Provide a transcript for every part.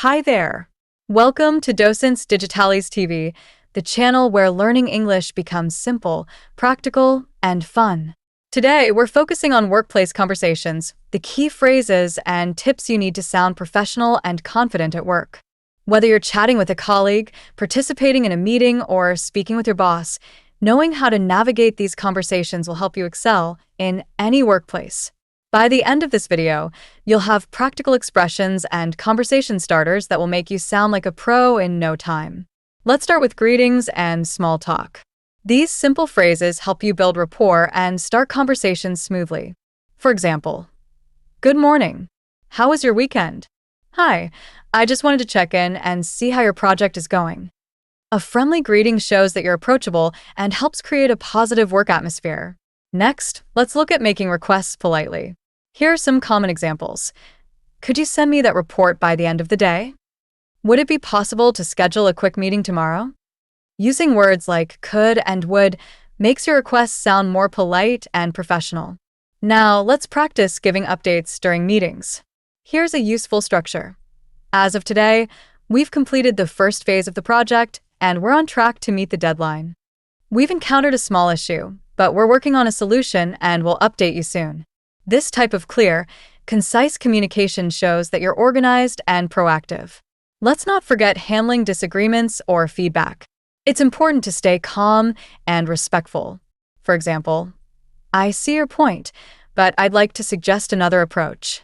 Hi there! Welcome to Docentes DigitalesTV, the channel where learning English becomes simple, practical, and fun. Today, we're focusing on workplace conversations, the key phrases and tips you need to sound professional and confident at work. Whether you're chatting with a colleague, participating in a meeting, or speaking with your boss, knowing how to navigate these conversations will help you excel in any workplace. By the end of this video, you'll have practical expressions and conversation starters that will make you sound like a pro in no time. Let's start with greetings and small talk. These simple phrases help you build rapport and start conversations smoothly. For example, good morning. How was your weekend? Hi, I just wanted to check in and see how your project is going. A friendly greeting shows that you're approachable and helps create a positive work atmosphere. Next, let's look at making requests politely. Here are some common examples. Could you send me that report by the end of the day? Would it be possible to schedule a quick meeting tomorrow? Using words like could and would makes your requests sound more polite and professional. Now, let's practice giving updates during meetings. Here's a useful structure. As of today, we've completed the first phase of the project, and we're on track to meet the deadline. We've encountered a small issue, but we're working on a solution and we'll update you soon. This type of clear, concise communication shows that you're organized and proactive. Let's not forget handling disagreements or feedback. It's important to stay calm and respectful. For example, I see your point, but I'd like to suggest another approach.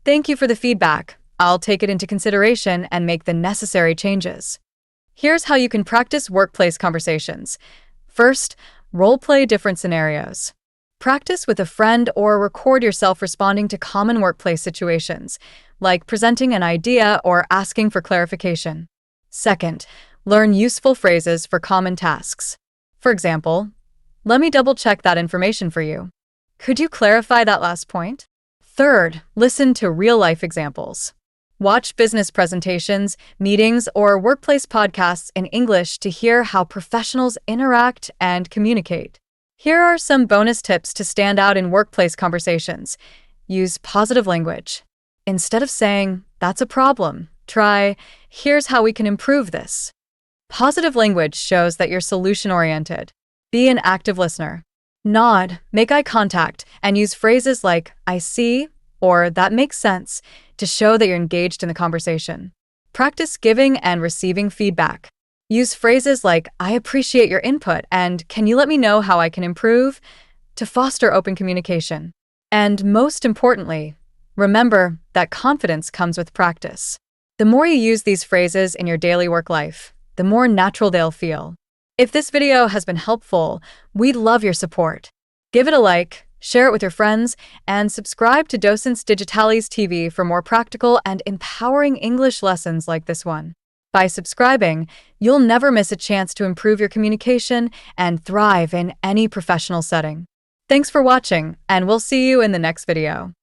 Thank you for the feedback. I'll take it into consideration and make the necessary changes. Here's how you can practice workplace conversations. First, role-play different scenarios. Practice with a friend or record yourself responding to common workplace situations, like presenting an idea or asking for clarification. Second, learn useful phrases for common tasks. For example, let me double-check that information for you. Could you clarify that last point? Third, listen to real-life examples. Watch business presentations, meetings, or workplace podcasts in English to hear how professionals interact and communicate. Here are some bonus tips to stand out in workplace conversations. Use positive language. Instead of saying, that's a problem, try, here's how we can improve this. Positive language shows that you're solution-oriented. Be an active listener. Nod, make eye contact, and use phrases like, I see, or that makes sense, to show that you're engaged in the conversation. Practice giving and receiving feedback. Use phrases like, I appreciate your input, and can you let me know how I can improve? To foster open communication. And most importantly, remember that confidence comes with practice. The more you use these phrases in your daily work life, the more natural they'll feel. If this video has been helpful, we'd love your support. Give it a like, share it with your friends, and subscribe to Docentes DigitalesTV for more practical and empowering English lessons like this one. By subscribing, you'll never miss a chance to improve your communication and thrive in any professional setting. Thanks for watching, and we'll see you in the next video.